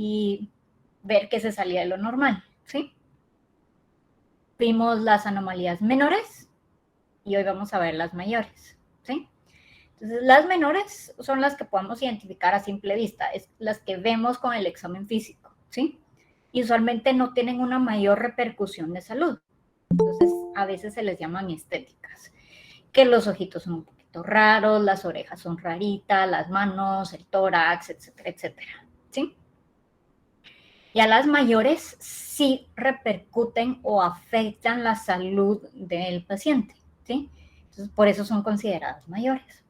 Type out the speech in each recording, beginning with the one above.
y ver que se salía de lo normal, ¿sí? Vimos las anomalías menores y hoy vamos a ver las mayores, ¿sí? Entonces, las menores son las que podemos identificar a simple vista, es las que vemos con el examen físico, ¿sí? Y usualmente no tienen una mayor repercusión de salud. Entonces, a veces se les llaman estéticas, que los ojitos son un poquito raros, las orejas son raritas, las manos, el tórax, etcétera, etcétera, ¿sí? Y a las mayores sí repercuten o afectan la salud del paciente, ¿sí? Entonces, por eso son consideradas mayores.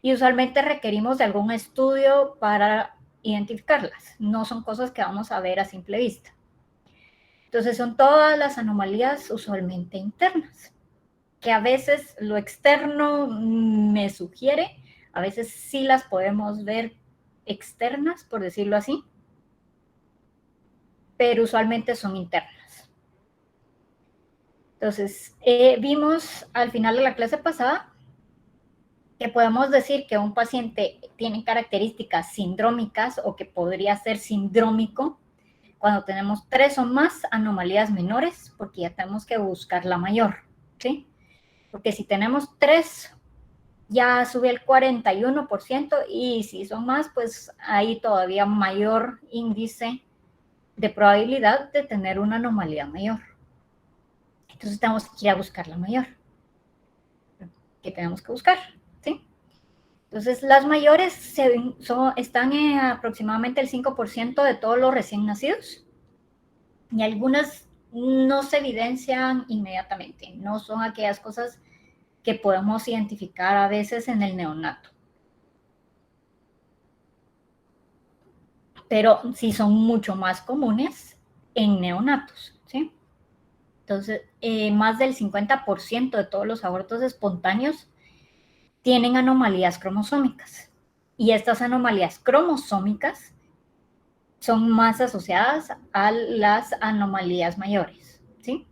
Y usualmente requerimos de algún estudio para identificarlas. No son cosas que vamos a ver a simple vista. Entonces son todas las anomalías usualmente internas, que a veces lo externo me sugiere, a veces sí las podemos ver externas, por decirlo así, pero usualmente son internas. Entonces, vimos al final de la clase pasada que podemos decir que un paciente tiene características sindrómicas o que podría ser sindrómico cuando tenemos 3 o más anomalías menores, porque ya tenemos que buscar la mayor, ¿sí? Porque si tenemos 3, ya sube el 41%, y si son más, pues hay todavía mayor índice de probabilidad de tener una anomalía mayor. Entonces tenemos que ir a buscar la mayor. ¿Qué tenemos que buscar? ¿Sí? Entonces, las mayores están en aproximadamente el 5% de todos los recién nacidos, y algunas no se evidencian inmediatamente, no son aquellas cosas que podemos identificar a veces en el neonato, pero sí son mucho más comunes en neonatos, ¿sí? Entonces, más del 50% de todos los abortos espontáneos tienen anomalías cromosómicas, y estas anomalías cromosómicas son más asociadas a las anomalías mayores, ¿sí?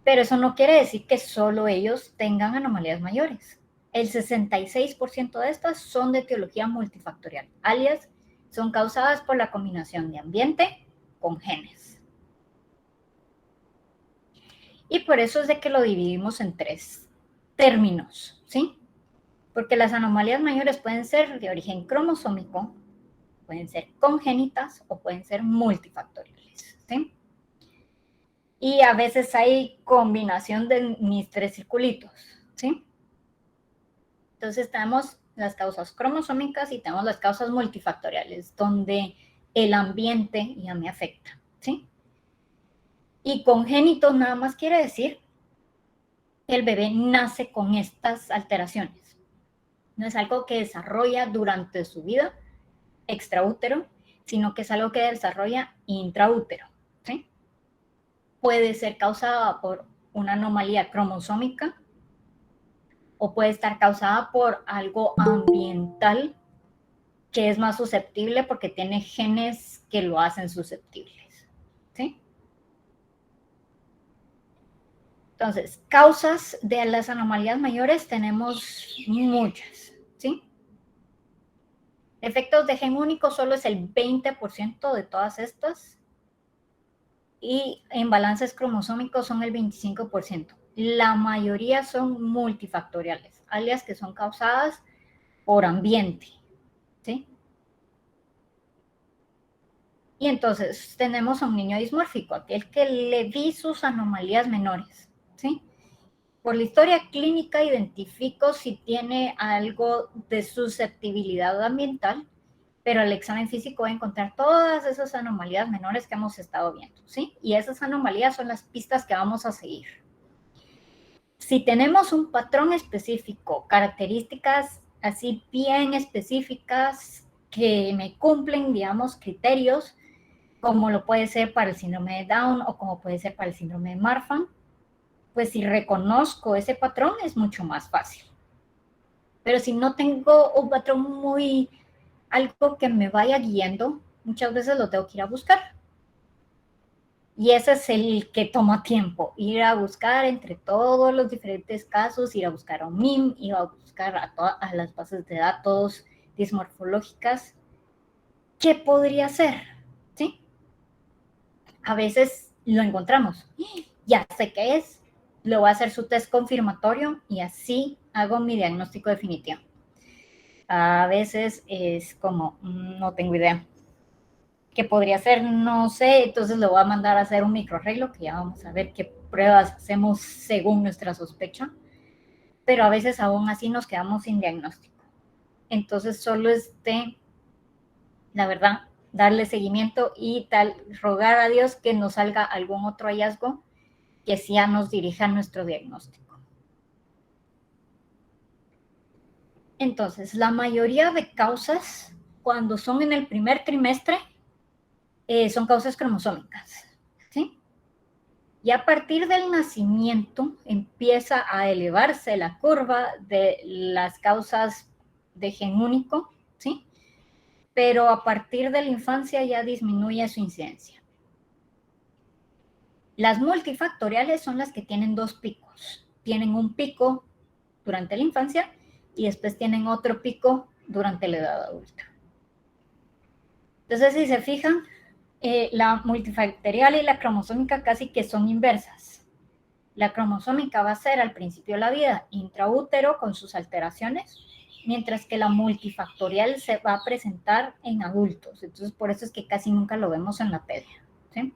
Pero eso no quiere decir que solo ellos tengan anomalías mayores. El 66% de estas son de etiología multifactorial, alias son causadas por la combinación de ambiente con genes. Y por eso es de que lo dividimos en 3 términos, ¿sí? Porque las anomalías mayores pueden ser de origen cromosómico, pueden ser congénitas o pueden ser multifactoriales, ¿sí? Y a veces hay combinación de mis 3 circulitos, ¿sí? Entonces tenemos las causas cromosómicas y tenemos las causas multifactoriales, donde el ambiente ya me afecta, ¿sí? Y congénito nada más quiere decir que el bebé nace con estas alteraciones. No es algo que desarrolla durante su vida extraútero, sino que es algo que desarrolla intraútero, ¿sí? Puede ser causada por una anomalía cromosómica o puede estar causada por algo ambiental que es más susceptible porque tiene genes que lo hacen susceptibles, ¿sí? Entonces, causas de las anomalías mayores tenemos muchas, ¿sí? Efectos de gen único solo es el 20% de todas estas, y imbalances cromosómicos son el 25%. La mayoría son multifactoriales, alias que son causadas por ambiente, ¿sí? Y entonces tenemos a un niño dismórfico, aquel que le vi sus anomalías menores, ¿sí? Por la historia clínica identifico si tiene algo de susceptibilidad ambiental, pero el examen físico va a encontrar todas esas anomalías menores que hemos estado viendo, ¿sí? Y esas anomalías son las pistas que vamos a seguir. Si tenemos un patrón específico, características así bien específicas que me cumplen, digamos, criterios, como lo puede ser para el síndrome de Down o como puede ser para el síndrome de Marfan, pues si reconozco ese patrón es mucho más fácil. Pero si no tengo un patrón muy, algo que me vaya guiando, muchas veces lo tengo que ir a buscar. Y ese es el que toma tiempo, ir a buscar entre todos los diferentes casos, ir a buscar a un MIM, ir a buscar a las bases de datos dismorfológicas ¿Qué podría ser? ¿Sí? A veces lo encontramos. Ya sé qué es. Le voy a hacer su test confirmatorio y así hago mi diagnóstico definitivo. A veces es como, no tengo idea. ¿Qué podría ser? No sé, entonces le voy a mandar a hacer un microarreglo, que ya vamos a ver qué pruebas hacemos según nuestra sospecha, pero a veces aún así nos quedamos sin diagnóstico. Entonces solo la verdad, darle seguimiento y tal, rogar a Dios que nos salga algún otro hallazgo que sí ya nos dirija a nuestro diagnóstico. Entonces, la mayoría de causas, cuando son en el primer trimestre, son causas cromosómicas, ¿sí? Y a partir del nacimiento empieza a elevarse la curva de las causas de gen único, ¿sí? Pero a partir de la infancia ya disminuye su incidencia. Las multifactoriales son las que tienen dos picos. Tienen un pico durante la infancia y después tienen otro pico durante la edad adulta. Entonces, si se fijan, la multifactorial y la cromosómica casi que son inversas. La cromosómica va a ser al principio de la vida intraútero con sus alteraciones, mientras que la multifactorial se va a presentar en adultos. Entonces, por eso es que casi nunca lo vemos en la pedia, ¿sí?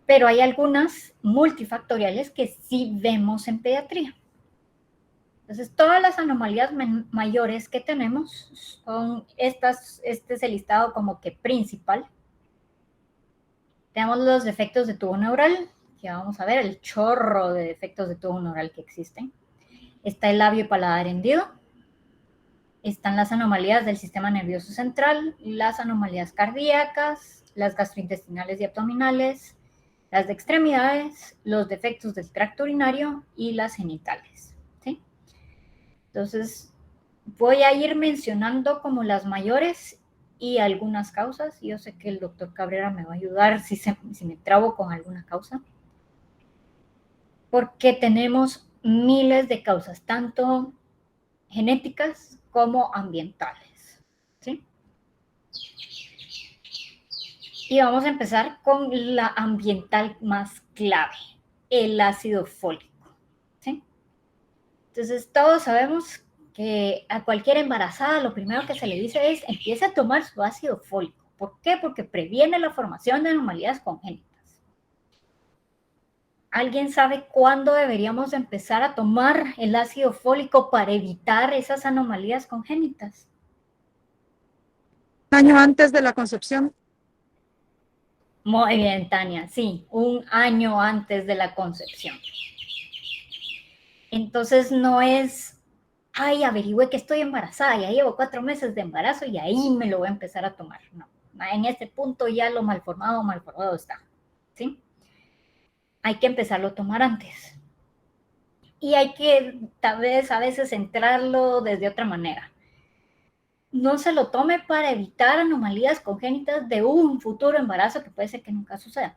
Pero hay algunas multifactoriales que sí vemos en pediatría. Entonces, todas las anomalías mayores que tenemos son estas, este es el listado como que principal. Tenemos los defectos de tubo neural, que vamos a ver el chorro de defectos de tubo neural que existen. Está el labio y paladar hendido. Están las anomalías del sistema nervioso central, las anomalías cardíacas, las gastrointestinales y abdominales, las de extremidades, los defectos del tracto urinario y las genitales, ¿sí? Entonces, voy a ir mencionando como las mayores y algunas causas. Yo sé que el doctor Cabrera me va a ayudar si me trabo con alguna causa, porque tenemos miles de causas, tanto genéticas como ambientales, ¿sí? Y vamos a empezar con la ambiental más clave, el ácido fólico, ¿sí? Entonces, todos sabemos que a cualquier embarazada lo primero que se le dice es empiece a tomar su ácido fólico. ¿Por qué? Porque previene la formación de anomalías congénitas. ¿Alguien sabe cuándo deberíamos empezar a tomar el ácido fólico para evitar esas anomalías congénitas? Un año antes de la concepción. Muy bien, Tania, sí, un año antes de la concepción. Entonces no es, ay, averigüe que estoy embarazada, ya llevo 4 meses de embarazo y ahí me lo voy a empezar a tomar. No, en este punto ya lo malformado está, ¿sí? Hay que empezarlo a tomar antes. Y hay que, tal vez, a veces entrarlo desde otra manera. No se lo tome para evitar anomalías congénitas de un futuro embarazo que puede ser que nunca suceda.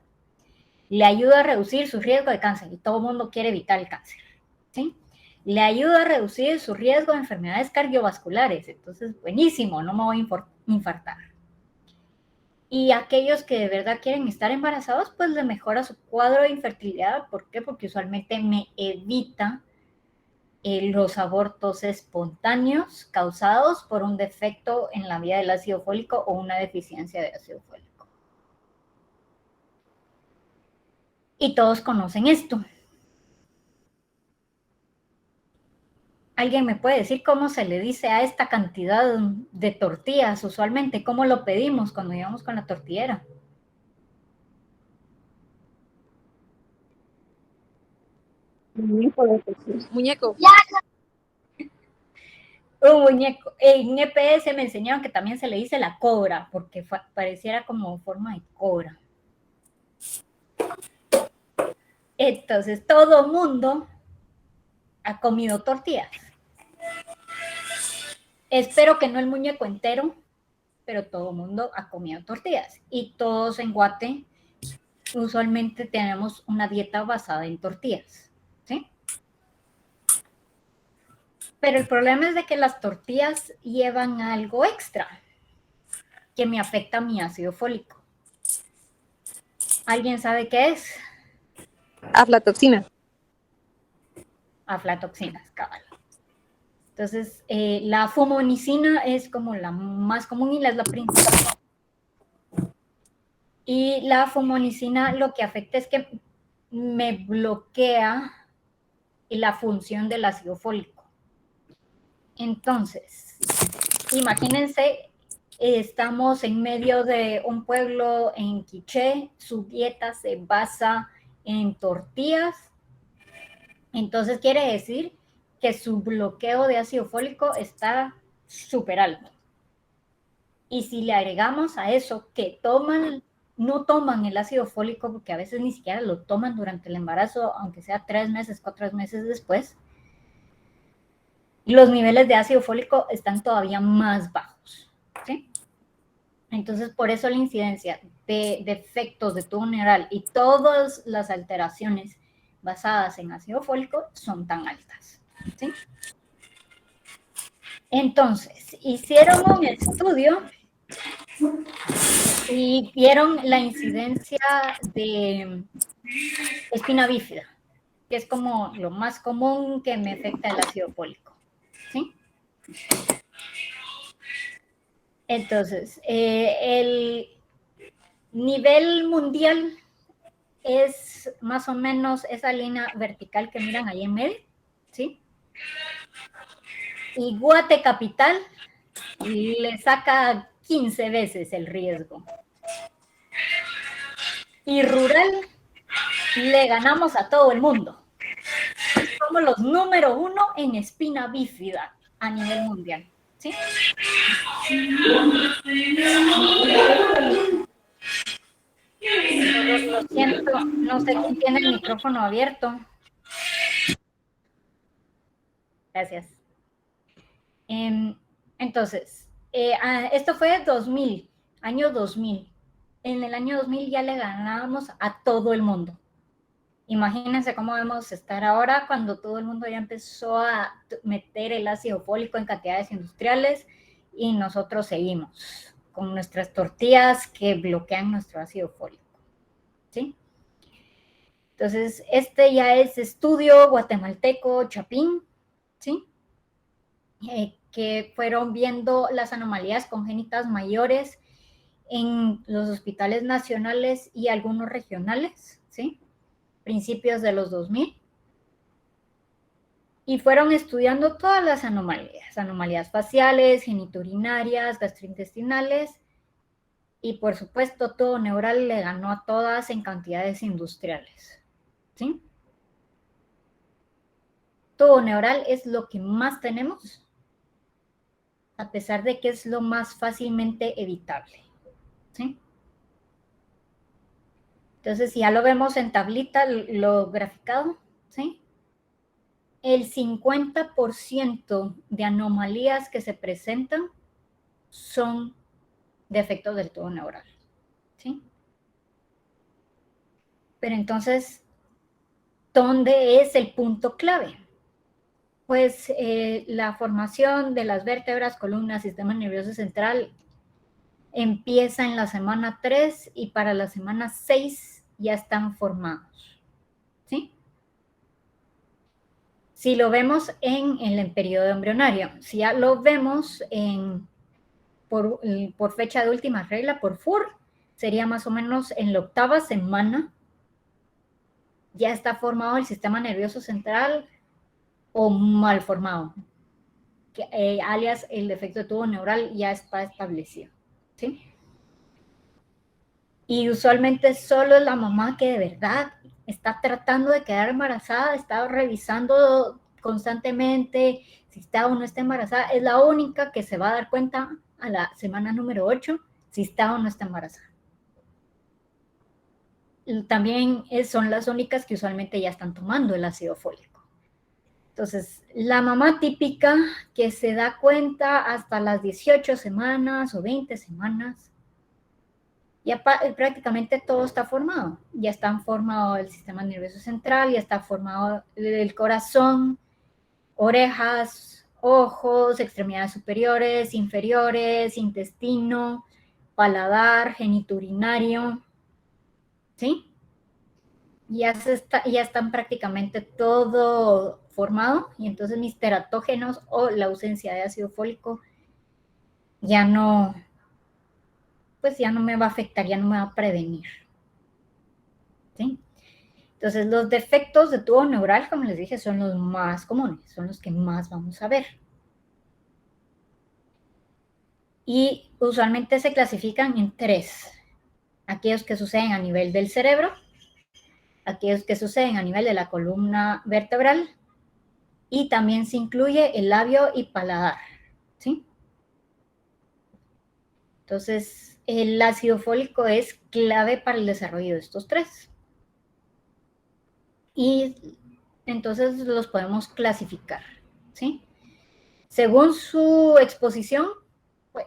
Le ayuda a reducir su riesgo de cáncer y todo el mundo quiere evitar el cáncer, ¿sí? Le ayuda a reducir su riesgo de enfermedades cardiovasculares, entonces buenísimo, no me voy a infartar. Y aquellos que de verdad quieren estar embarazados, pues le mejora su cuadro de infertilidad. ¿Por qué? Porque usualmente me evita los abortos espontáneos causados por un defecto en la vía del ácido fólico o una deficiencia de ácido fólico. Y todos conocen esto. ¿Alguien me puede decir cómo se le dice a esta cantidad de tortillas usualmente? ¿Cómo lo pedimos cuando llegamos con la tortillera? Muñeco. Un muñeco. En EPS me enseñaron que también se le dice la cobra, porque pareciera como forma de cobra. Entonces, todo mundo ha comido tortillas. Espero que no el muñeco entero, pero todo mundo ha comido tortillas. Y todos en Guate usualmente tenemos una dieta basada en tortillas, ¿sí? Pero el problema es de que las tortillas llevan algo extra que me afecta a mi ácido fólico. ¿Alguien sabe qué es? Aflatoxina. Aflatoxinas, cabal. Entonces, la fumonicina es como la más común y es la principal. Y la fumonicina lo que afecta es que me bloquea la función del ácido fólico. Entonces, imagínense, estamos en medio de un pueblo en Quiché, su dieta se basa en tortillas, entonces quiere decir que su bloqueo de ácido fólico está súper alto. Y si le agregamos a eso que no toman el ácido fólico, porque a veces ni siquiera lo toman durante el embarazo, aunque sea 3 meses, 4 meses después, los niveles de ácido fólico están todavía más bajos, ¿sí? Entonces, por eso la incidencia de defectos de tubo neural y todas las alteraciones basadas en ácido fólico son tan altas, ¿sí? Entonces, hicieron un estudio y vieron la incidencia de espina bífida, que es como lo más común que me afecta el ácido fólico, ¿sí? Entonces, el nivel mundial es más o menos esa línea vertical que miran ahí en medio, ¿sí? Y Guate capital le saca 15 veces el riesgo. Y rural le ganamos a todo el mundo. Somos los número 1 en espina bífida a nivel mundial, ¿sí? Lo siento, no sé quién tiene el micrófono abierto. Gracias. Entonces, esto fue 2000, año 2000. En el año 2000 ya le ganábamos a todo el mundo. Imagínense cómo debemos estar ahora cuando todo el mundo ya empezó a meter el ácido fólico en cantidades industriales y nosotros seguimos con nuestras tortillas que bloquean nuestro ácido fólico, ¿sí? Entonces, este ya es estudio guatemalteco Chapín, ¿sí? Que fueron viendo las anomalías congénitas mayores en los hospitales nacionales y algunos regionales, ¿sí? Principios de los 2000. Y fueron estudiando todas las anomalías faciales, genitourinarias, gastrointestinales, y por supuesto todo neural le ganó a todas en cantidades industriales, ¿sí? Todo neural es lo que más tenemos, a pesar de que es lo más fácilmente evitable, ¿sí? Entonces, si ya lo vemos en tablita, lo graficado, ¿sí? El 50% de anomalías que se presentan son defectos del tubo neural, ¿sí? Pero entonces, ¿dónde es el punto clave? Pues la formación de las vértebras, columna, sistema nervioso central empieza en la semana 3 y para la semana 6 ya están formados, ¿sí? Si lo vemos en el periodo embrionario, si ya lo vemos por fecha de última regla, por FUR, sería más o menos en la 8ª semana, ya está formado el sistema nervioso central o mal formado, alias el defecto de tubo neural ya está establecido, ¿sí? Y usualmente solo la mamá que de verdad está tratando de quedar embarazada, está revisando constantemente si está o no está embarazada, es la única que se va a dar cuenta a la semana número 8 si está o no está embarazada. También son las únicas que usualmente ya están tomando el ácido fólico. Entonces, la mamá típica que se da cuenta hasta las 18 semanas o 20 semanas, ya prácticamente todo está formado. Ya está formado el sistema nervioso central, ya está formado el corazón, orejas, ojos, extremidades superiores, inferiores, intestino, paladar, genitourinario, ¿sí? Ya están prácticamente todo formado y entonces mis teratógenos o la ausencia de ácido fólico ya no, pues ya no me va a afectar, ya no me va a prevenir, ¿sí? Entonces los defectos de tubo neural, como les dije, son los más comunes, son los que más vamos a ver. Y usualmente se clasifican en tres: aquellos que suceden a nivel del cerebro, aquellos que suceden a nivel de la columna vertebral, y también se incluye el labio y paladar, ¿sí? Entonces, el ácido fólico es clave para el desarrollo de estos tres. Y entonces los podemos clasificar, ¿sí? Según su exposición,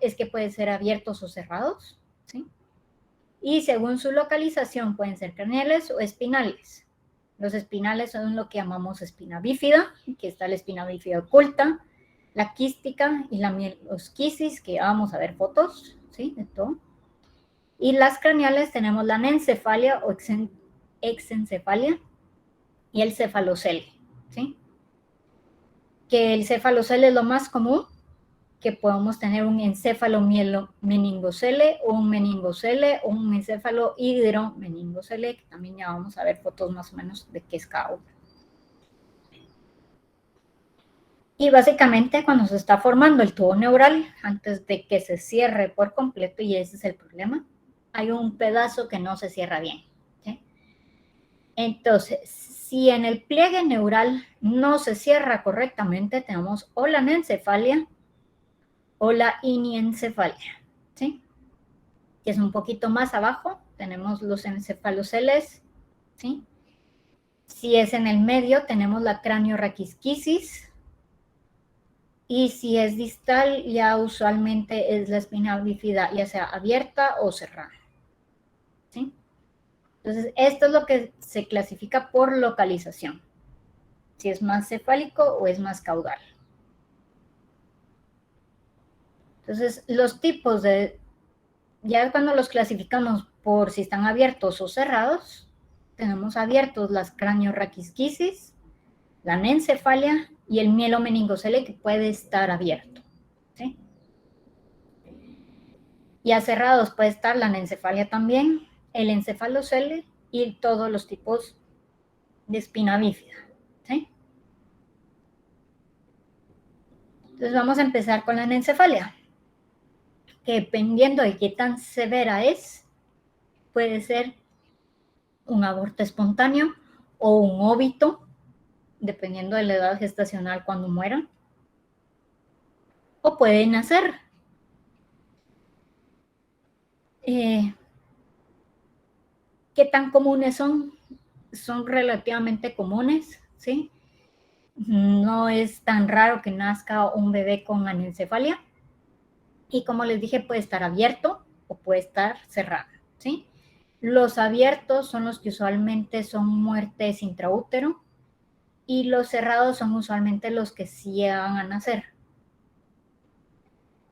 es que pueden ser abiertos o cerrados, ¿sí? Y según su localización, pueden ser craneales o espinales. Los espinales son lo que llamamos espina bífida, que está la espina bífida oculta, la quística y la mielosquisis, que vamos a ver fotos, ¿sí? De todo. Y las craneales tenemos la anencefalia o exencefalia y el cefalocele, ¿sí? Que el cefalocele es lo más común, que podemos tener un encéfalo meningocele o un meningocele o un encéfalo hidromeningocele, que también ya vamos a ver fotos más o menos de qué es cada uno. Y básicamente cuando se está formando el tubo neural, antes de que se cierre por completo, y ese es el problema, hay un pedazo que no se cierra bien, ¿sí? Entonces, si en el pliegue neural no se cierra correctamente, tenemos o la anencefalia o la iniencefalia, ¿sí? Que es un poquito más abajo, tenemos los encefaloceles, ¿sí? Si es en el medio, tenemos la cranioraquisquisis, y si es distal, ya usualmente es la espina bífida, ya sea abierta o cerrada, ¿sí? Entonces, esto es lo que se clasifica por localización, si es más cefálico o es más caudal. Entonces, los tipos de, ya cuando los clasificamos por si están abiertos o cerrados, tenemos abiertos las cranioraquisquisis, la anencefalia y el mielomeningocele, que puede estar abierto, ¿sí? Y cerrados puede estar la anencefalia también, el encefalocele y todos los tipos de espina bífida, ¿sí? Entonces vamos a empezar con la anencefalia, que dependiendo de qué tan severa es, puede ser un aborto espontáneo o un óbito, dependiendo de la edad gestacional cuando mueran, o puede nacer. ¿Qué tan comunes son? Son relativamente comunes, ¿sí? No es tan raro que nazca un bebé con anencefalia. Y como les dije, puede estar abierto o puede estar cerrado, ¿sí? Los abiertos son los que usualmente son muertes intraútero y los cerrados son usualmente los que sí llegan a nacer.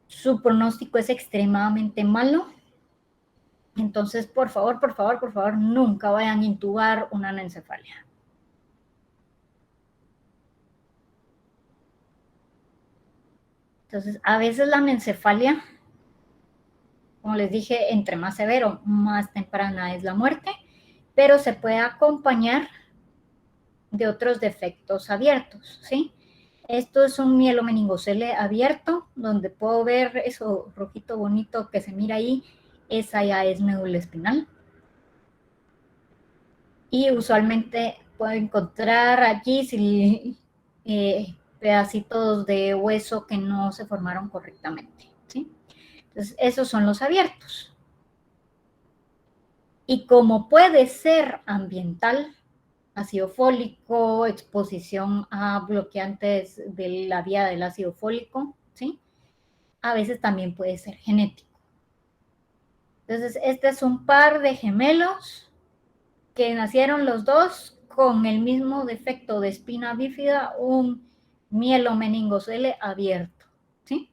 Su pronóstico es extremadamente malo. Entonces, por favor, nunca vayan a intubar una anencefalia. Entonces, a veces la anencefalia, como les dije, entre más severo, más temprana es la muerte, pero se puede acompañar de otros defectos abiertos, ¿sí? Esto es un mielomeningocele abierto, donde puedo ver eso rojito bonito que se mira ahí, esa ya es médula espinal. Y usualmente puedo encontrar allí pedacitos de hueso que no se formaron correctamente, ¿sí? Entonces, esos son los abiertos. Y como puede ser ambiental, ácido fólico, exposición a bloqueantes de la vía del ácido fólico, ¿sí? A veces también puede ser genético. Entonces, este es un par de gemelos que nacieron los dos con el mismo defecto de espina bífida, un mielomeningocele abierto, ¿sí?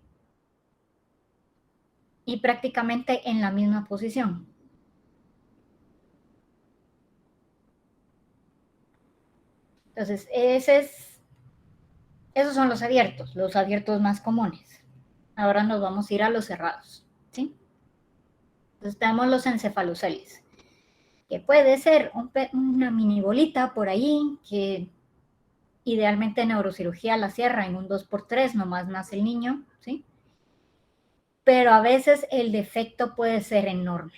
Y prácticamente en la misma posición. Entonces, esos son los abiertos más comunes. Ahora nos vamos a ir a los cerrados, ¿sí? Entonces tenemos los encefaloceles, que puede ser una mini bolita por ahí, que idealmente en neurocirugía la cierra en un 2x3, nomás nace el niño, ¿sí? Pero a veces el defecto puede ser enorme.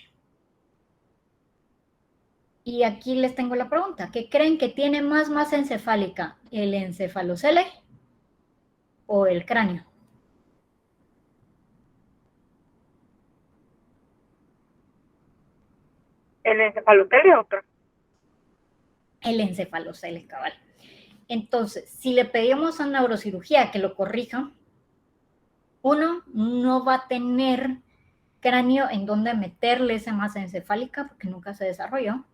Y aquí les tengo la pregunta, ¿qué creen que tiene más masa encefálica, el encefalocele o el cráneo? El encefalocele otro. El encefalocele, cabal. Entonces, si le pedimos a neurocirugía que lo corrija, uno, no va a tener cráneo en donde meterle esa masa encefálica porque nunca se desarrolló.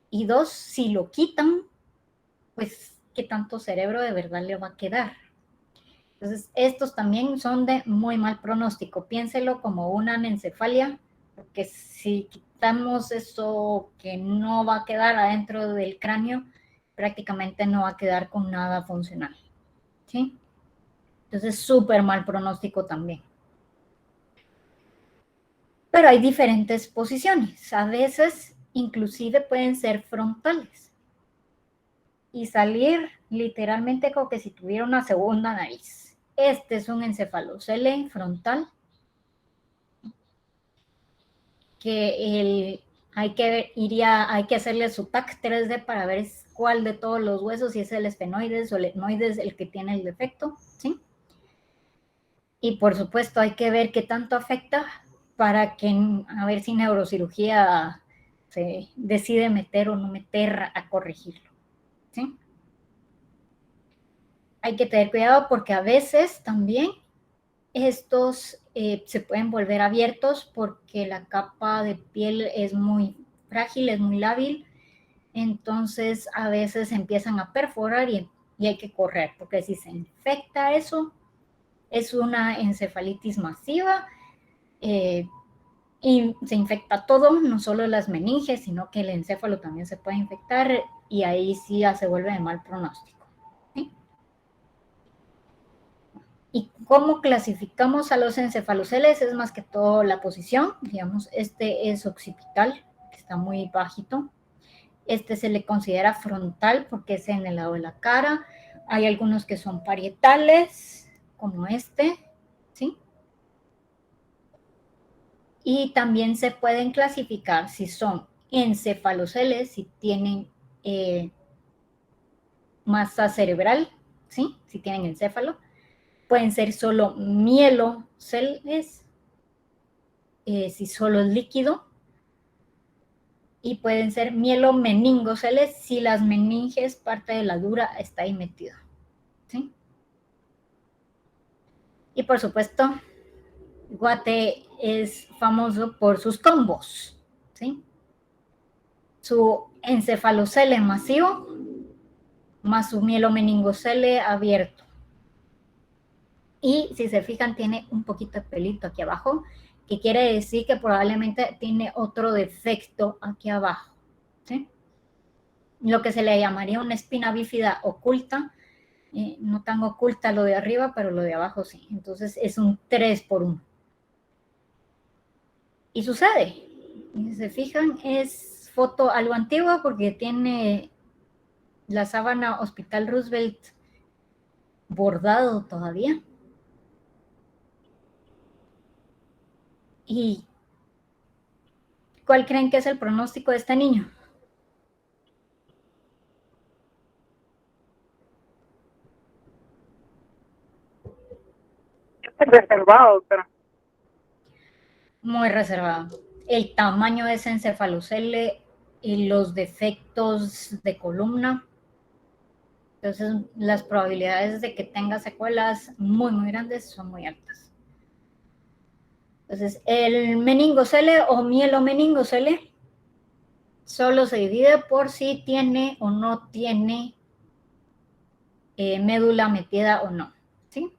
Y dos, si lo quitan, pues, ¿qué tanto cerebro de verdad le va a quedar? Entonces, estos también son de muy mal pronóstico. Piénselo como una anencefalia, porque si quitamos eso que no va a quedar adentro del cráneo, prácticamente no va a quedar con nada funcional, ¿sí? Entonces, súper mal pronóstico también. Pero hay diferentes posiciones. A veces, inclusive, pueden ser frontales y salir literalmente como que si tuviera una segunda nariz. Este es un encefalocele frontal que hay que hacerle su TAC 3D para ver cuál de todos los huesos, si es el esfenoides o el etmoides el que tiene el defecto, ¿sí? Y por supuesto hay que ver qué tanto afecta para que, a ver si neurocirugía se decide meter o no meter a corregirlo, ¿sí? Hay que tener cuidado porque a veces también estos se pueden volver abiertos porque la capa de piel es muy frágil, es muy lábil, entonces a veces empiezan a perforar y hay que correr, porque si se infecta eso, es una encefalitis masiva y se infecta todo, no solo las meninges, sino que el encéfalo también se puede infectar y ahí sí ya se vuelve de mal pronóstico. ¿Sí? ¿Y cómo clasificamos a los encefaloceles? Es más que todo la posición, digamos, este es occipital, que está muy bajito. Este se le considera frontal porque es en el lado de la cara. Hay algunos que son parietales, como este, ¿sí? Y también se pueden clasificar si son encefaloceles, si tienen masa cerebral, ¿sí? Si tienen encéfalo. Pueden ser solo mieloceles, si solo es líquido. Y pueden ser mielomeningoceles si las meninges, parte de la dura, está ahí metida, ¿sí? Y por supuesto, Guate es famoso por sus combos, ¿sí? Su encefalocele masivo más su mielomeningocele abierto. Y si se fijan, tiene un poquito de pelito aquí abajo, que quiere decir que probablemente tiene otro defecto aquí abajo, ¿sí? Lo que se le llamaría una espina bífida oculta, no tan oculta lo de arriba, pero lo de abajo sí. Entonces es un 3x1. Y sucede, si se fijan, es foto algo antigua porque tiene la sábana Hospital Roosevelt bordado todavía. ¿Y cuál creen que es el pronóstico de este niño? Es reservado, pero Muy reservado. El tamaño de ese encefalocele y los defectos de columna. Entonces, las probabilidades de que tenga secuelas muy, muy grandes son muy altas. Entonces, el meningocele o mielomeningocele solo se divide por si tiene o no tiene médula metida o no, ¿sí?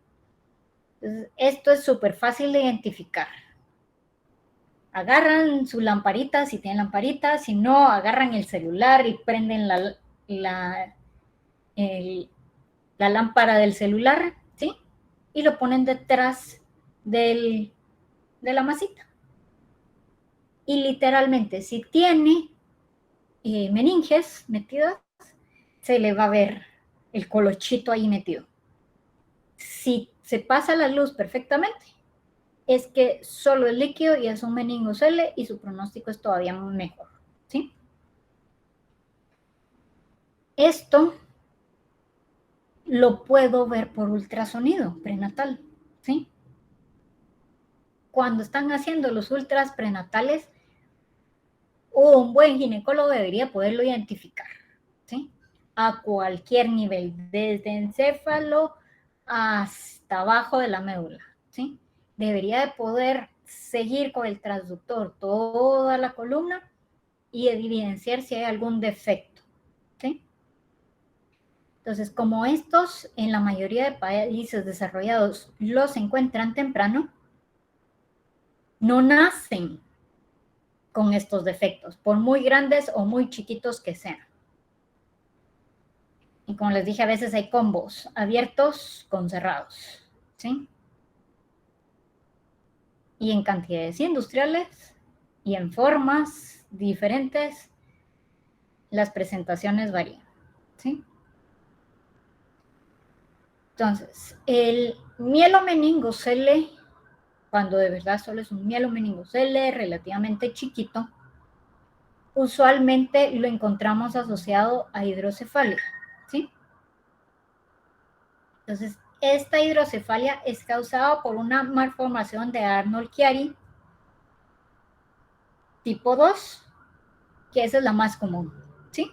Entonces, esto es súper fácil de identificar. Agarran su lamparita, si tienen lamparita, si no, agarran el celular y prenden la lámpara del celular, ¿sí? Y lo ponen detrás de la masita. Y literalmente, si tiene meninges metidas, se le va a ver el colochito ahí metido. Si se pasa la luz perfectamente, es que solo es líquido y es un meningocele y su pronóstico es todavía mejor, ¿sí? Esto lo puedo ver por ultrasonido prenatal, ¿sí? Cuando están haciendo los ultras prenatales, un buen ginecólogo debería poderlo identificar, ¿sí? A cualquier nivel, desde encéfalo hasta abajo de la médula, ¿sí? Debería de poder seguir con el transductor toda la columna y evidenciar si hay algún defecto, ¿sí? Entonces, como estos en la mayoría de países desarrollados los encuentran temprano, no nacen con estos defectos, por muy grandes o muy chiquitos que sean. Y como les dije, a veces hay combos abiertos con cerrados, ¿sí? Y en cantidades industriales y en formas diferentes, las presentaciones varían, ¿sí? Entonces, el mielomeningocele, cuando de verdad solo es un mielomeningocele relativamente chiquito, usualmente lo encontramos asociado a hidrocefalia, ¿sí? Entonces, esta hidrocefalia es causada por una malformación de Arnold-Chiari tipo 2, que esa es la más común, ¿sí?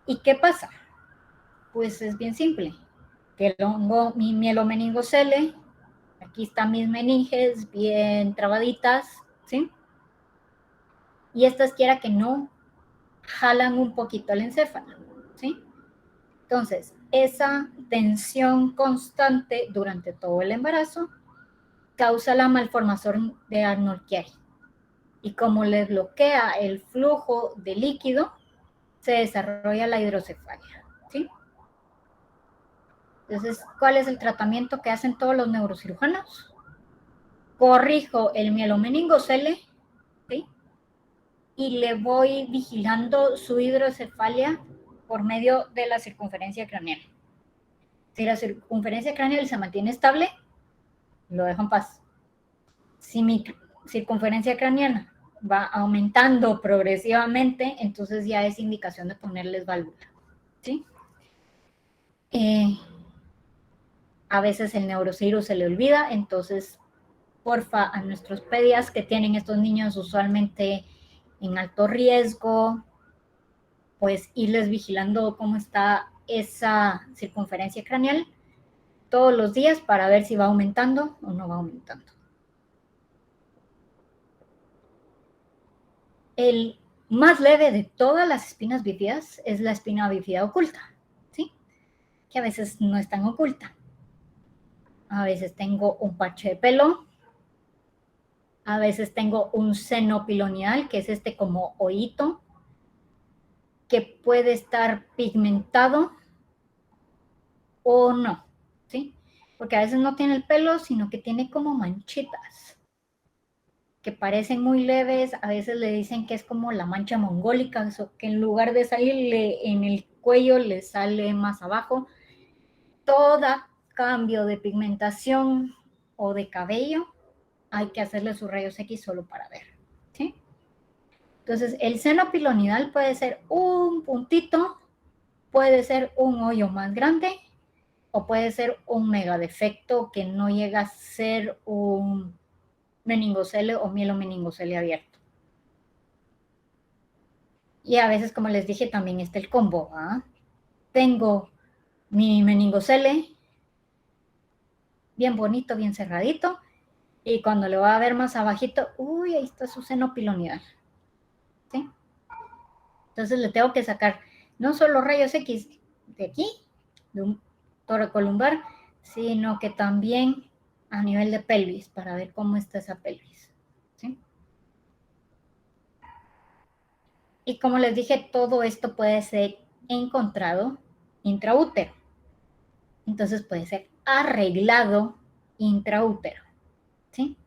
¿Y qué pasa? Pues es bien simple. Tengo mi mielomeningocele, aquí están mis meninges bien trabaditas, ¿sí? Y estas quiera que no, jalan un poquito el encéfalo, ¿sí? Entonces, esa tensión constante durante todo el embarazo causa la malformación de Arnold-Chiari. Y como le bloquea el flujo de líquido, se desarrolla la hidrocefalia, ¿sí? Entonces, ¿cuál es el tratamiento que hacen todos los neurocirujanos? Corrijo el mielomeningocele, ¿sí? Y le voy vigilando su hidrocefalia por medio de la circunferencia craneal. Si la circunferencia craneal se mantiene estable, lo dejo en paz. Si mi circunferencia craneal va aumentando progresivamente, entonces ya es indicación de ponerles válvula, ¿sí? A veces el neurocirujano se le olvida, entonces porfa a nuestros pedias que tienen estos niños usualmente en alto riesgo, pues irles vigilando cómo está esa circunferencia craneal todos los días para ver si va aumentando o no va aumentando. El más leve de todas las espinas bífidas es la espina bífida oculta, ¿sí? Que a veces no es tan oculta. A veces tengo un parche de pelo, a veces tengo un seno pilonidal, que es este como hoyito, que puede estar pigmentado o no, ¿sí? Porque a veces no tiene el pelo, sino que tiene como manchitas, que parecen muy leves, a veces le dicen que es como la mancha mongólica, que en lugar de salirle en el cuello, le sale más abajo. Todo cambio de pigmentación o de cabello, hay que hacerle sus rayos X solo para ver, ¿sí? Entonces, el seno pilonidal puede ser un puntito, puede ser un hoyo más grande, o puede ser un megadefecto que no llega a ser un meningocele o mielomeningocele abierto. Y a veces, como les dije, también está el combo, ¿ah? Tengo mi meningocele bien bonito, bien cerradito, y cuando le va a ver más abajito, uy, ahí está su seno pilonidal, ¿sí? Entonces le tengo que sacar no solo rayos X de aquí, de un toracolumbar, sino que también a nivel de pelvis, para ver cómo está esa pelvis, ¿sí? Y como les dije, todo esto puede ser encontrado intraútero. Entonces puede ser arreglado intraútero, ¿sí?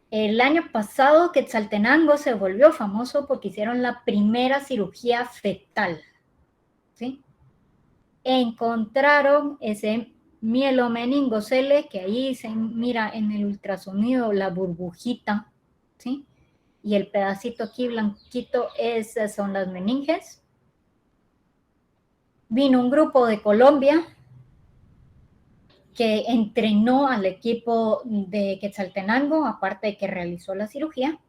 El año pasado Quetzaltenango se volvió famoso porque hicieron la primera cirugía fetal, ¿sí? Encontraron ese mielomeningocele, que ahí se mira en el ultrasonido la burbujita, ¿sí? Y el pedacito aquí blanquito, esas son las meninges. Vino un grupo de Colombia que entrenó al equipo de Quetzaltenango, aparte de que realizó la cirugía.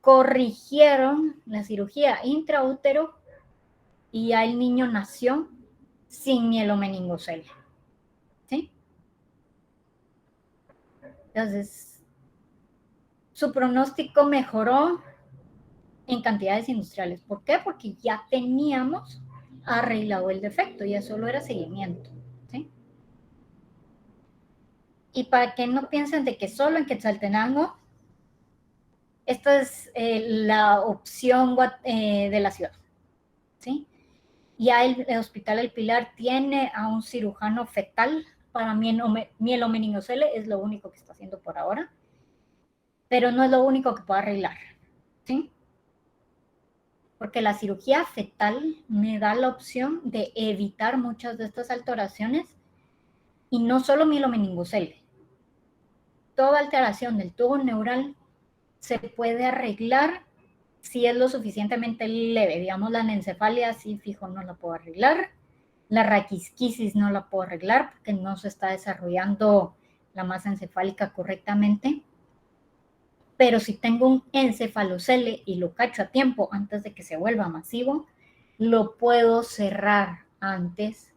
Corrigieron la cirugía intraútero y ya el niño nació sin mielomeningocele, ¿sí? Entonces, su pronóstico mejoró en cantidades industriales. ¿Por qué? Porque ya teníamos arreglado el defecto, ya solo era seguimiento, ¿sí? Y para que no piensen de que solo en Quetzaltenango, esta es la opción de la ciudad, ¿sí? Ya el Hospital El Pilar tiene a un cirujano fetal para mielomeningocele, es lo único que está haciendo por ahora, pero no es lo único que puede arreglar, ¿sí? Porque la cirugía fetal me da la opción de evitar muchas de estas alteraciones y no solo mielomeningocele. Toda alteración del tubo neural se puede arreglar si es lo suficientemente leve. Digamos, la anencefalia, sí, fijo, no la puedo arreglar. La raquisquisis no la puedo arreglar porque no se está desarrollando la masa encefálica correctamente. Pero si tengo un encefalocele y lo cacho a tiempo antes de que se vuelva masivo, lo puedo cerrar antes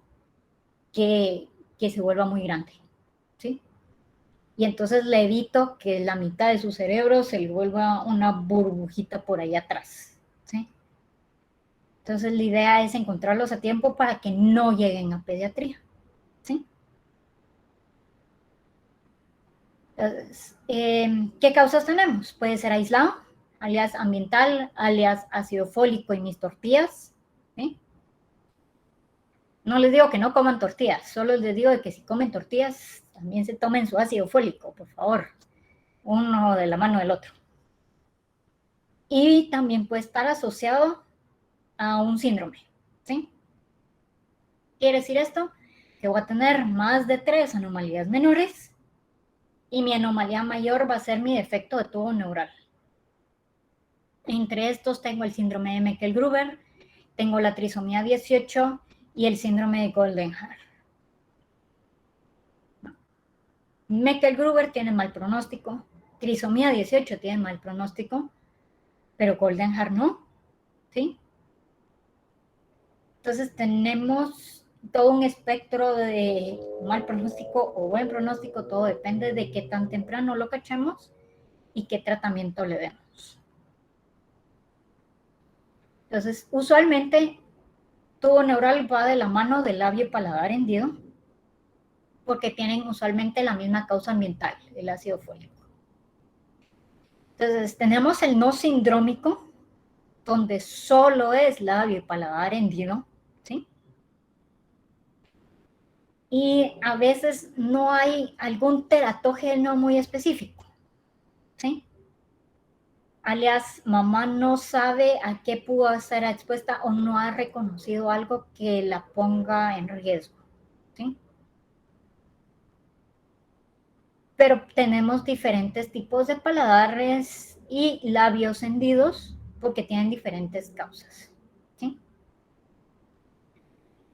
que se vuelva muy grande, ¿sí? Y entonces le evito que la mitad de su cerebro se le vuelva una burbujita por ahí atrás, ¿sí? Entonces la idea es encontrarlos a tiempo para que no lleguen a pediatría, ¿sí? Entonces, ¿qué causas tenemos? Puede ser aislado, alias ambiental, alias ácido fólico y mis tortillas, ¿sí? No les digo que no coman tortillas, solo les digo que si comen tortillas, también se tomen su ácido fólico, por favor, uno de la mano del otro. Y también puede estar asociado a un síndrome, ¿sí? ¿Quiere decir esto? Que voy a tener más de 3 anomalías menores y mi anomalía mayor va a ser mi defecto de tubo neural. Entre estos tengo el síndrome de Meckel-Gruber, tengo la trisomía 18 y el síndrome de Goldenhar. Meckel-Gruber tiene mal pronóstico, trisomía 18 tiene mal pronóstico, pero Goldenhar no, ¿sí? Entonces tenemos todo un espectro de mal pronóstico o buen pronóstico, todo depende de qué tan temprano lo cachemos y qué tratamiento le demos. Entonces, usualmente, tubo neural va de la mano del labio y paladar hendido, porque tienen usualmente la misma causa ambiental, el ácido fólico. Entonces, tenemos el no sindrómico, donde solo es labio y paladar hendido, ¿sí? Y a veces no hay algún teratógeno muy específico, ¿sí? Alias, mamá no sabe a qué pudo ser expuesta o no ha reconocido algo que la ponga en riesgo, ¿sí? Pero tenemos diferentes tipos de paladares y labios hendidos porque tienen diferentes causas, ¿sí?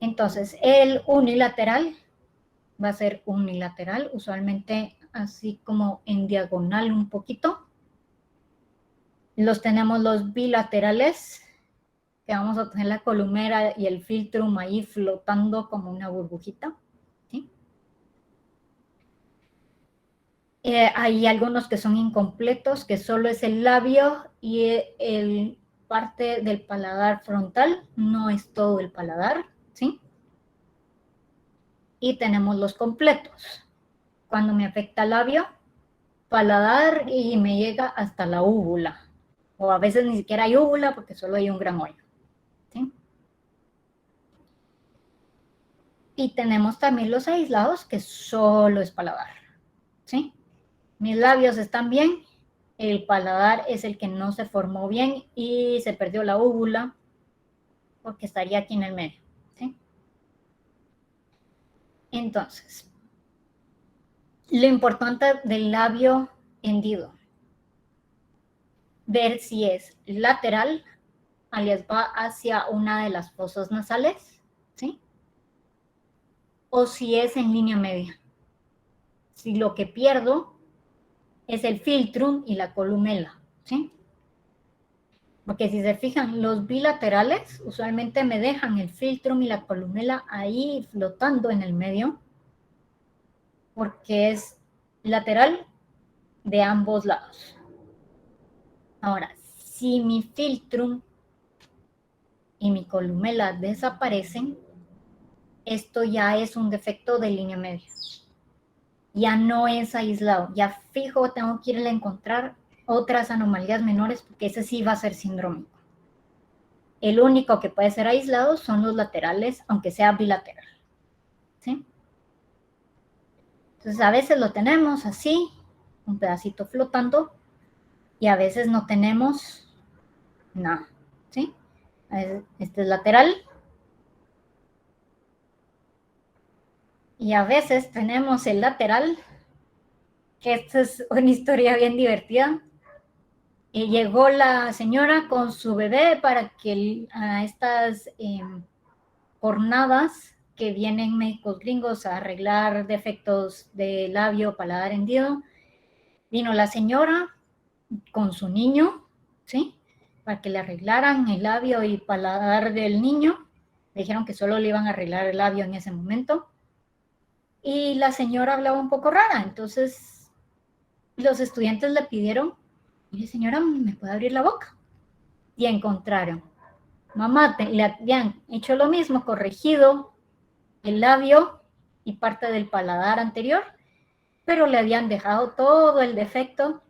Entonces, el unilateral va a ser unilateral, usualmente así como en diagonal un poquito. Los tenemos los bilaterales, que vamos a tener la columera y el filtrum ahí flotando como una burbujita, ¿sí? Hay algunos que son incompletos, que solo es el labio y el parte del paladar frontal, no es todo el paladar, ¿sí? Y tenemos los completos. Cuando me afecta el labio, paladar y me llega hasta la úvula. O a veces ni siquiera hay úvula porque solo hay un gran hoyo, ¿sí? Y tenemos también los aislados, que solo es paladar, ¿sí? Mis labios están bien, el paladar es el que no se formó bien y se perdió la úvula porque estaría aquí en el medio, ¿sí? Entonces, lo importante del labio hendido, ver si es lateral, alias va hacia una de las fosas nasales, ¿sí? O si es en línea media. Si lo que pierdo es el filtrum y la columela, ¿sí? Porque si se fijan, los bilaterales usualmente me dejan el filtrum y la columela ahí flotando en el medio, porque es lateral de ambos lados. Ahora, si mi filtrum y mi columela desaparecen, esto ya es un defecto de línea media. Ya no es aislado, ya fijo tengo que irle a encontrar otras anomalías menores porque ese sí va a ser sindrómico. El único que puede ser aislado son los laterales, aunque sea bilateral, ¿sí? Entonces a veces lo tenemos así, un pedacito flotando, y a veces no tenemos nada, ¿sí? Este es lateral. Y a veces tenemos el lateral, que esta es una historia bien divertida. Y llegó la señora con su bebé para que a estas jornadas que vienen médicos gringos a arreglar defectos de labio, paladar hendido, vino la señora con su niño, ¿sí? Para que le arreglaran el labio y paladar del niño. Le dijeron que solo le iban a arreglar el labio en ese momento. Y la señora hablaba un poco rara, entonces los estudiantes le pidieron, mire señora, ¿me puede abrir la boca? Y encontraron, mamá, le habían hecho lo mismo, corregido el labio y parte del paladar anterior, pero le habían dejado todo el defecto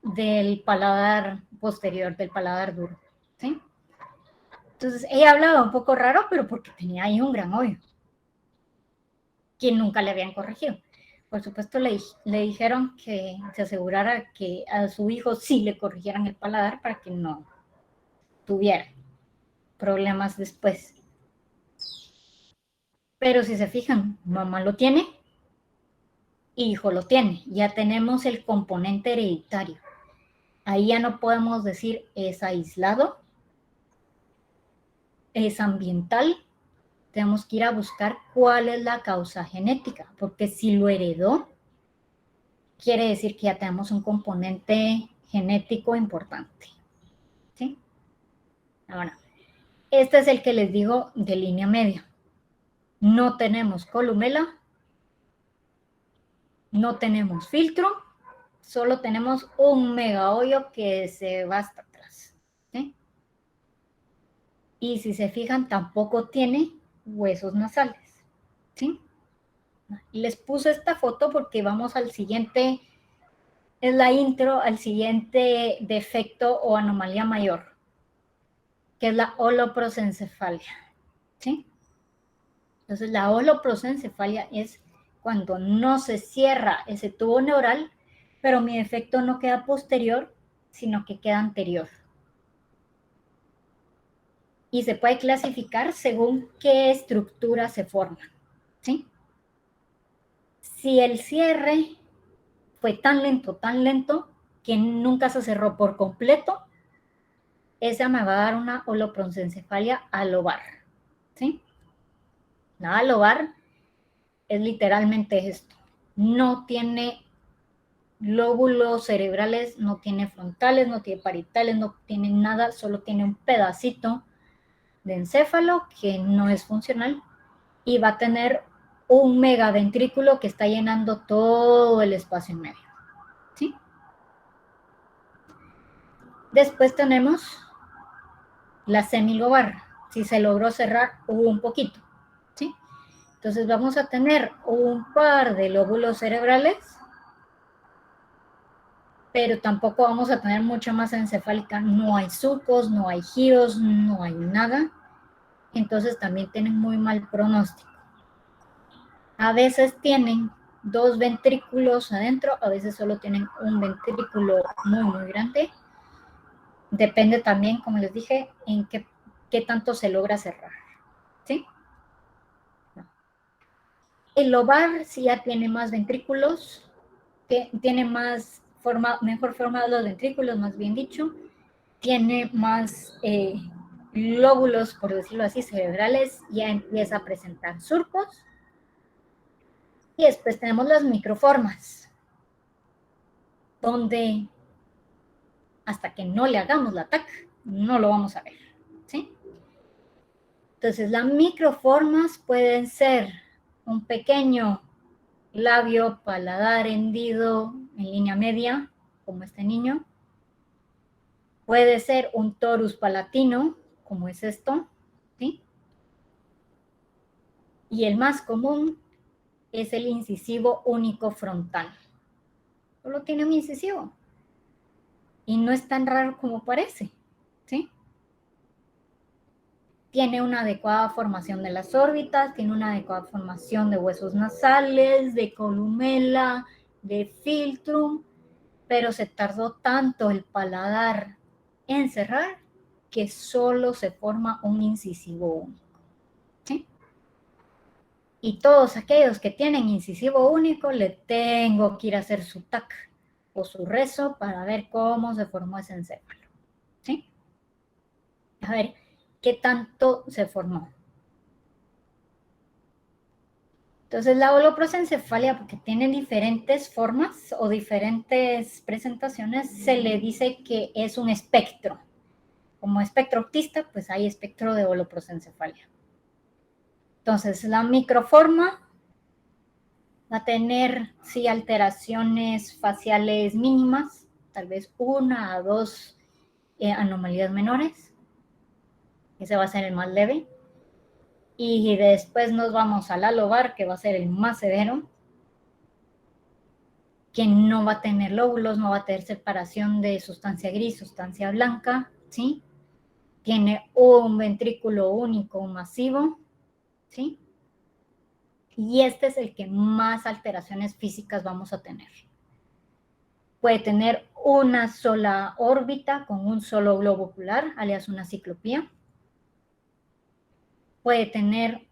del paladar posterior, del paladar duro, ¿sí? Entonces ella hablaba un poco raro, pero porque tenía ahí un gran hoyo, que nunca le habían corregido. Por supuesto le dijeron que se asegurara que a su hijo sí le corrigieran el paladar para que no tuviera problemas después. Pero si se fijan, mamá lo tiene, hijo lo tiene, ya tenemos el componente hereditario. Ahí ya no podemos decir es aislado, es ambiental, tenemos que ir a buscar cuál es la causa genética, porque si lo heredó, quiere decir que ya tenemos un componente genético importante, ¿sí? Ahora, este es el que les digo de línea media. No tenemos columela, no tenemos filtro, solo tenemos un mega hoyo que se va hasta atrás, ¿sí? Y si se fijan, tampoco tiene huesos nasales, ¿sí? Les puse esta foto porque vamos al siguiente, es la intro al siguiente defecto o anomalía mayor, que es la holoprosencefalia, ¿sí? Entonces la holoprosencefalia es cuando no se cierra ese tubo neural, pero mi defecto no queda posterior, sino que queda anterior. Y se puede clasificar según qué estructura se forma, ¿sí? Si el cierre fue tan lento, que nunca se cerró por completo, esa me va a dar una holoprosencefalia alobar, ¿sí? La alobar es literalmente esto. No tiene lóbulos cerebrales, no tiene frontales, no tiene parietales, no tiene nada, solo tiene un pedacito de encéfalo que no es funcional y va a tener un megaventrículo que está llenando todo el espacio en medio, ¿sí? Después tenemos la semilobar, Si se logró cerrar, hubo un poquito, ¿sí? Entonces vamos a tener un par de lóbulos cerebrales, pero tampoco vamos a tener mucha masa encefálica. No hay surcos, no hay giros, no hay nada. Entonces también tienen muy mal pronóstico. A veces tienen 2 ventrículos adentro, a veces solo tienen un ventrículo muy, muy grande. Depende también, como les dije, en qué tanto se logra cerrar, ¿sí? El lobar sí ya tiene más ventrículos, tiene mejor formados los ventrículos, más bien dicho, tiene más lóbulos, por decirlo así, cerebrales, ya empieza a presentar surcos. Y después tenemos las microformas, donde hasta que no le hagamos la TAC, no lo vamos a ver, ¿sí? Entonces, las microformas pueden ser un pequeño labio paladar hendido en línea media, como este niño. Puede ser un torus palatino, como es esto, ¿sí? Y el más común es el incisivo único frontal. Solo tiene un incisivo. Y no es tan raro como parece, ¿sí? Tiene una adecuada formación de las órbitas, tiene una adecuada formación de huesos nasales, de columela, de filtrum, pero se tardó tanto el paladar en cerrar que solo se forma un incisivo único, ¿sí? Y todos aquellos que tienen incisivo único, le tengo que ir a hacer su TAC o su rezo para ver cómo se formó ese encéfalo, ¿sí? A ver, ¿qué tanto se formó? Entonces, la holoprosencefalia, porque tiene diferentes formas o diferentes presentaciones, se le dice que es un espectro. Como espectro autista, pues hay espectro de holoprosencefalia. Entonces, la microforma va a tener, sí, alteraciones faciales mínimas, tal vez 1 a 2 anomalías menores. Ese va a ser el más leve. Y después nos vamos a la lobar, que va a ser el más severo, que no va a tener lóbulos, no va a tener separación de sustancia gris, sustancia blanca, ¿sí? Tiene un ventrículo único masivo, ¿sí? Y este es el que más alteraciones físicas vamos a tener. Puede tener una sola órbita con un solo globo ocular, alias una ciclopía. Puede tener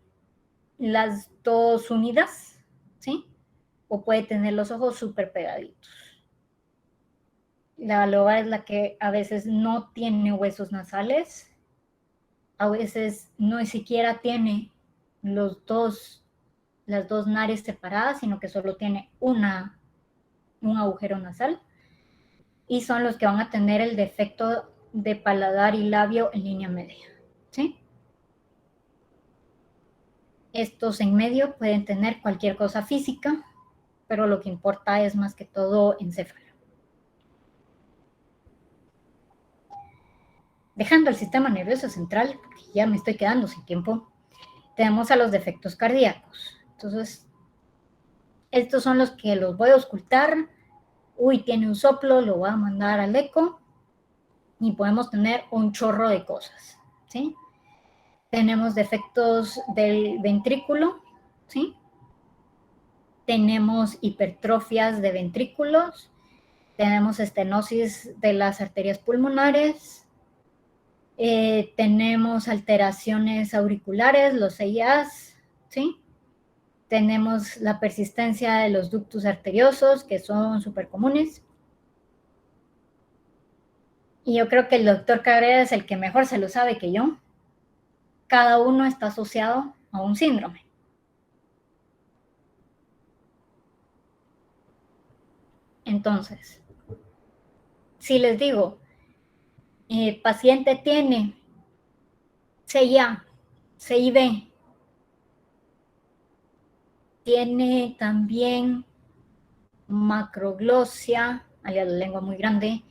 las dos unidas, ¿sí? O puede tener los ojos súper pegaditos. La loba es la que a veces no tiene huesos nasales, a veces no siquiera tiene las dos nares separadas, sino que solo tiene un agujero nasal, y son los que van a tener el defecto de paladar y labio en línea media, ¿sí? Estos en medio pueden tener cualquier cosa física, pero lo que importa es más que todo encéfalo. Dejando el sistema nervioso central, porque ya me estoy quedando sin tiempo, tenemos a los defectos cardíacos. Entonces, estos son los que los voy a ocultar. Uy, tiene un soplo, lo voy a mandar al eco y podemos tener un chorro de cosas, ¿sí? Tenemos defectos del ventrículo, ¿sí? Tenemos hipertrofias de ventrículos, tenemos estenosis de las arterias pulmonares, tenemos alteraciones auriculares, los CIAs, ¿sí? Tenemos la persistencia de los ductus arteriosos, que son súper comunes. Y yo creo que el doctor Cabrera es el que mejor se lo sabe que yo. Cada uno está asociado a un síndrome. Entonces, si les digo, paciente tiene CIA, CIB, tiene también macroglosia, alias la lengua muy grande,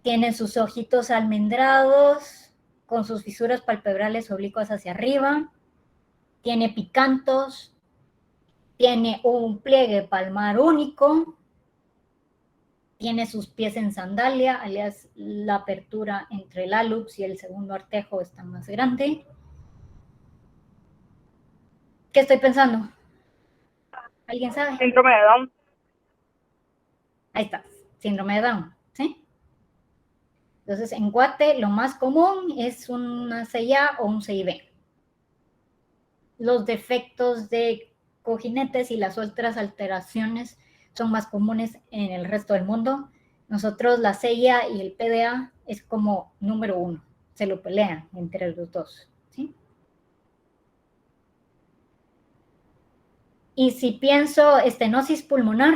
tiene sus ojitos almendrados, con sus fisuras palpebrales oblicuas hacia arriba, tiene picantos, tiene un pliegue palmar único, tiene sus pies en sandalia, alias la apertura entre el hálux y el segundo artejo está más grande. ¿Qué estoy pensando? ¿Alguien sabe? Síndrome de Down. Ahí está, síndrome de Down, ¿sí? Entonces, en Guate lo más común es una CIA o un CIB. Los defectos de cojinetes y las otras alteraciones son más comunes en el resto del mundo. Nosotros la CIA y el PDA es como número 1, se lo pelean entre los dos, ¿sí? Y si pienso estenosis pulmonar,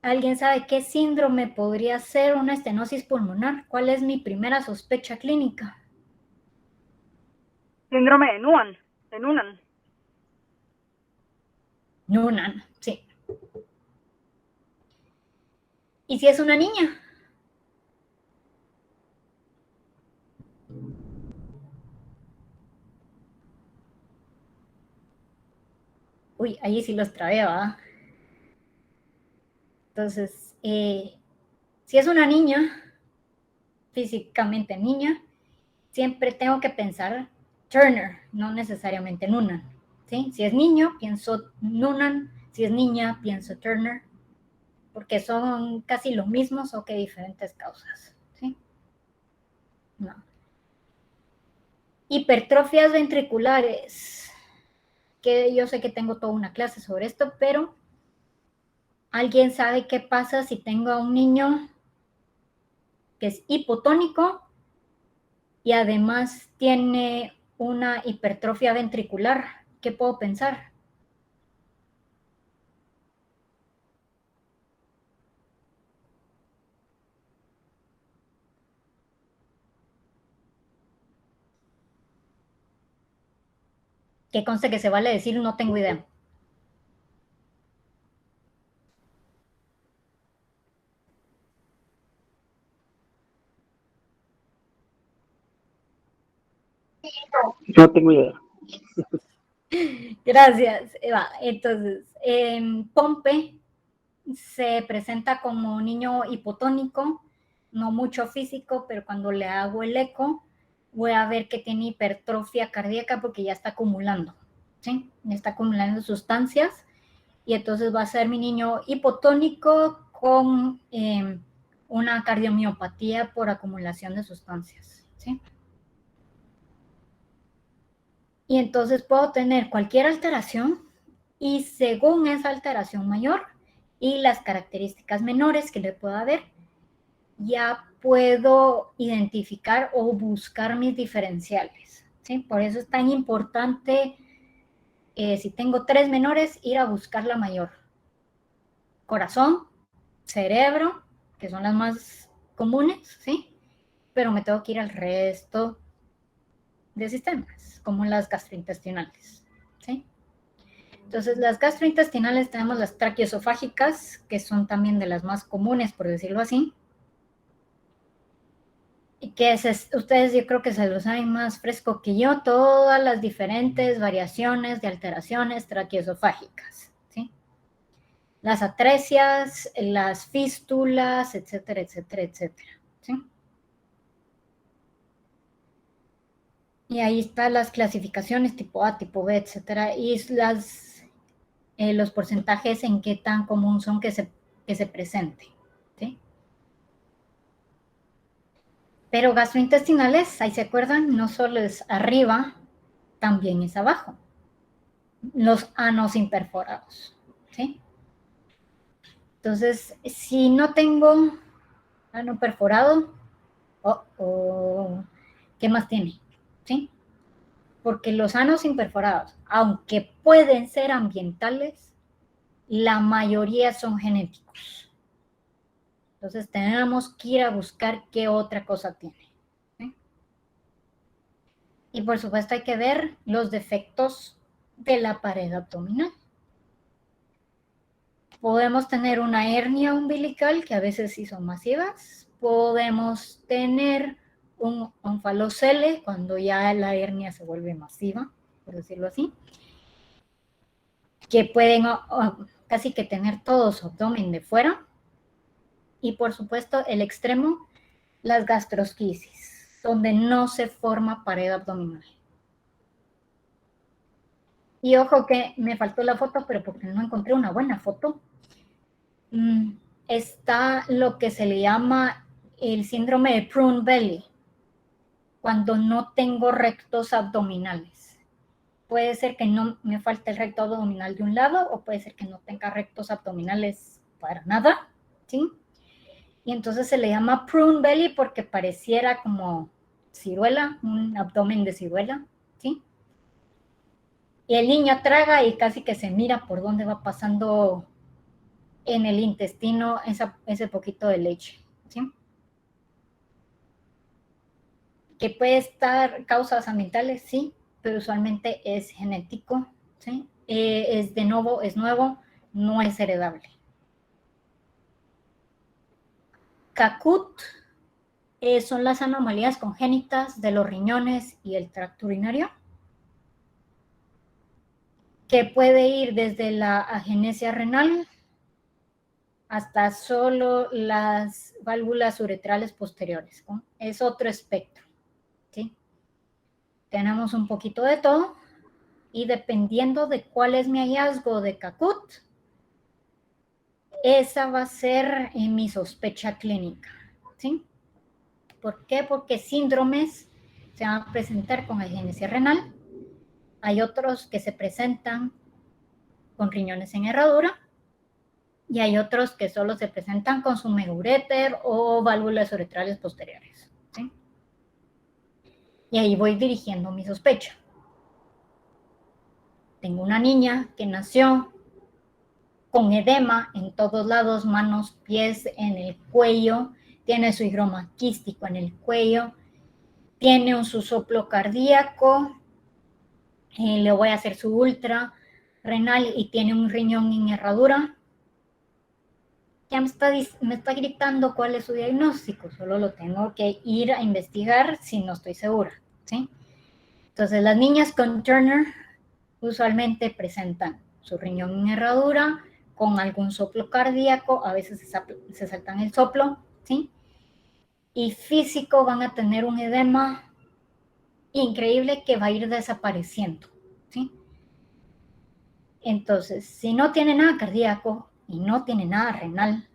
¿alguien sabe qué síndrome podría ser una estenosis pulmonar? ¿Cuál es mi primera sospecha clínica? Síndrome de Noonan. De Noonan. Noonan, sí. ¿Y si es una niña? Uy, ahí sí los trabé, ¿verdad? Entonces, si es una niña, físicamente niña, siempre tengo que pensar Turner, no necesariamente Noonan, ¿sí? Si es niño, pienso Noonan, si es niña, pienso Turner, porque son casi lo mismo, solo que diferentes causas, ¿sí? No. Hipertrofias ventriculares, que yo sé que tengo toda una clase sobre esto, pero ¿alguien sabe qué pasa si tengo a un niño que es hipotónico y además tiene una hipertrofia ventricular? ¿Qué puedo pensar? Que conste que se vale decir no tengo idea. No tengo idea. Gracias, Eva. Entonces, Pompe se presenta como niño hipotónico, no mucho físico, pero cuando le hago el eco, voy a ver que tiene hipertrofia cardíaca porque ya está acumulando, ¿sí? Ya está acumulando sustancias y entonces va a ser mi niño hipotónico con una cardiomiopatía por acumulación de sustancias, ¿sí? Y entonces puedo tener cualquier alteración y según esa alteración mayor y las características menores que le pueda ver, ya puedo identificar o buscar mis diferenciales, ¿sí? Por eso es tan importante, si tengo 3 menores, ir a buscar la mayor. Corazón, cerebro, que son las más comunes, ¿sí? Pero me tengo que ir al resto de sistemas, como las gastrointestinales, ¿sí? Entonces, las gastrointestinales tenemos las traqueosofágicas, que son también de las más comunes, por decirlo así. Y que ustedes yo creo que se lo saben más fresco que yo, todas las diferentes variaciones de alteraciones traqueosofágicas, ¿sí? Las atresias, las fístulas, etcétera, etcétera, etcétera, ¿sí? Y ahí están las clasificaciones tipo A, tipo B, etcétera, y los porcentajes en qué tan común son que se presente, ¿sí? Pero gastrointestinales, ahí se acuerdan, no solo es arriba, también es abajo. Los anos imperforados, ¿sí? Entonces, si no tengo ano perforado, ¿qué más tiene? ¿Sí? Porque los anos imperforados, aunque pueden ser ambientales, la mayoría son genéticos. Entonces tenemos que ir a buscar qué otra cosa tiene, ¿sí? Y por supuesto hay que ver los defectos de la pared abdominal. Podemos tener una hernia umbilical, que a veces sí son masivas, podemos tener un onfalocele cuando ya la hernia se vuelve masiva, por decirlo así, que pueden casi que tener todo su abdomen de fuera. Y por supuesto, el extremo, las gastrosquisis, donde no se forma pared abdominal. Y ojo que me faltó la foto, pero porque no encontré una buena foto. Está lo que se le llama el síndrome de prune belly, cuando no tengo rectos abdominales. Puede ser que no me falte el recto abdominal de un lado, o puede ser que no tenga rectos abdominales para nada, ¿sí? Y entonces se le llama prune belly porque pareciera como ciruela, un abdomen de ciruela, ¿sí? Y el niño traga y casi que se mira por dónde va pasando en el intestino ese poquito de leche, ¿sí? Que puede estar causas ambientales, sí, pero usualmente es genético, ¿sí? Es de nuevo, es nuevo, no es heredable. Caput son las anomalías congénitas de los riñones y el tracto urinario, que puede ir desde la agenesia renal hasta solo las válvulas uretrales posteriores, ¿no? Es otro espectro, ¿sí? Tenemos un poquito de todo, y dependiendo de cuál es mi hallazgo de Caput, esa va a ser mi sospecha clínica, ¿sí? ¿Por qué? Porque síndromes se van a presentar con agenesia renal, hay otros que se presentan con riñones en herradura, y hay otros que solo se presentan con su megauréter o válvulas uretrales posteriores, ¿sí? Y ahí voy dirigiendo mi sospecha. Tengo una niña que nació con edema en todos lados, manos, pies, en el cuello, tiene su higroma quístico en el cuello, tiene un soplo cardíaco, le voy a hacer su ultra renal y tiene un riñón en herradura. Ya me está gritando cuál es su diagnóstico, solo lo tengo que ir a investigar si no estoy segura, ¿sí? Entonces, las niñas con Turner usualmente presentan su riñón en herradura con algún soplo cardíaco, a veces se saltan el soplo, ¿sí? Y físico van a tener un edema increíble que va a ir desapareciendo, ¿sí? Entonces, si no tiene nada cardíaco y no tiene nada renal,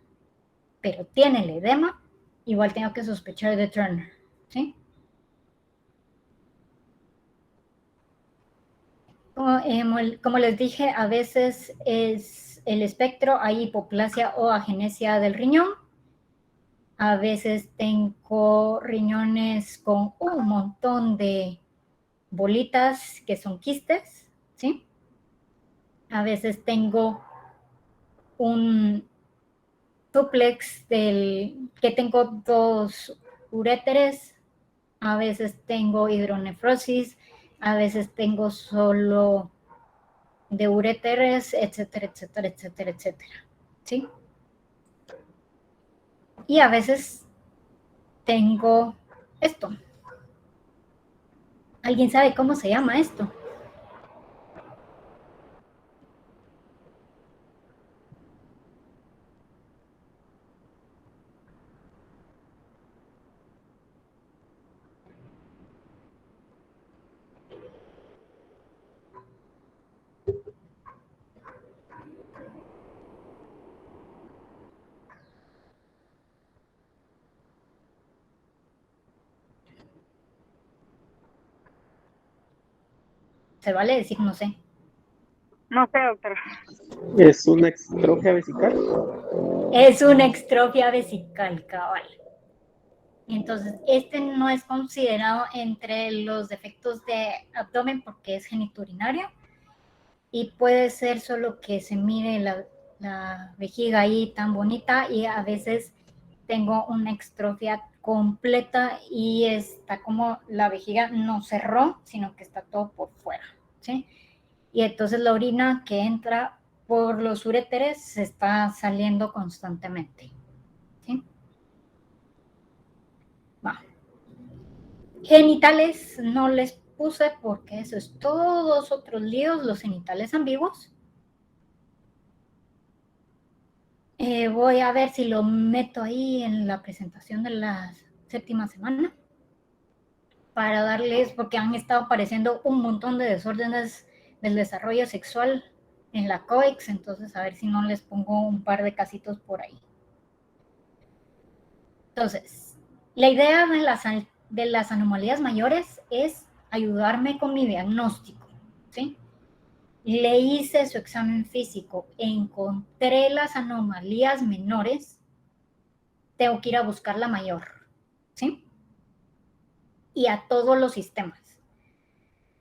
pero tiene el edema, igual tengo que sospechar de Turner, ¿sí? Como les dije, a veces es el espectro, hay hipoplasia o agenesia del riñón. A veces tengo riñones con un montón de bolitas que son quistes, ¿sí? A veces tengo un duplex que tengo dos uréteres, a veces tengo hidronefrosis, a veces tengo solo de uréteres, etcétera, etcétera, etcétera, etcétera, ¿sí? Y a veces tengo esto. ¿Alguien sabe cómo se llama esto? Se vale decir no sé. No sé, doctora. ¿Es una extrofia vesical? Es una extrofia vesical, cabal. Entonces, este no es considerado entre los defectos de abdomen porque es geniturinario y puede ser solo que se mire la vejiga ahí tan bonita, y a veces tengo una extrofia completa y está como la vejiga no cerró, sino que está todo por fuera, ¿sí? Y entonces la orina que entra por los uréteres se está saliendo constantemente, ¿sí? Genitales no les puse porque eso es todos otros líos, los genitales ambiguos. Voy a ver si lo meto ahí en la presentación de la 7ª semana para darles, porque han estado apareciendo un montón de desórdenes del desarrollo sexual en la COEX, entonces a ver si no les pongo un par de casitos por ahí. Entonces, la idea de las anomalías mayores es ayudarme con mi diagnóstico, ¿sí? Le hice su examen físico, encontré las anomalías menores, tengo que ir a buscar la mayor, ¿sí? Y a todos los sistemas.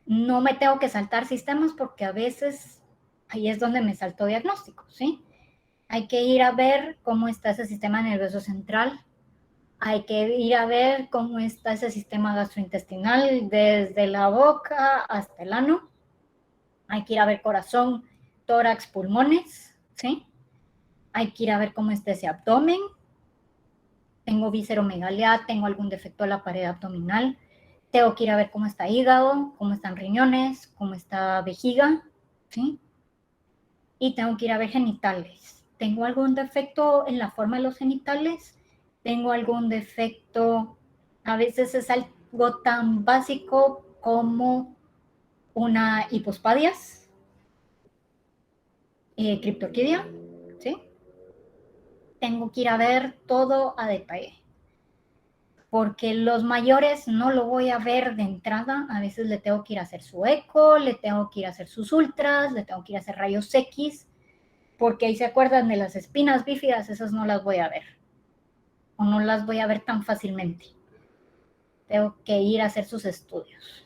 No me tengo que saltar sistemas porque a veces ahí es donde me saltó diagnóstico, ¿sí? Hay que ir a ver cómo está ese sistema nervioso central, hay que ir a ver cómo está ese sistema gastrointestinal desde la boca hasta el ano, hay que ir a ver corazón, tórax, pulmones, ¿sí? Hay que ir a ver cómo está ese abdomen, tengo visceromegalia, tengo algún defecto de la pared abdominal, tengo que ir a ver cómo está hígado, cómo están riñones, cómo está vejiga, ¿sí? Y tengo que ir a ver genitales. ¿Tengo algún defecto en la forma de los genitales? ¿Tengo algún defecto? A veces es algo tan básico como una hipospadias, criptorquidia, ¿sí? Tengo que ir a ver todo a detalle. Porque los mayores no lo voy a ver de entrada, a veces le tengo que ir a hacer su eco, le tengo que ir a hacer sus ultras, le tengo que ir a hacer rayos X, porque ahí se acuerdan de las espinas bífidas, esas no las voy a ver, o no las voy a ver tan fácilmente. Tengo que ir a hacer sus estudios.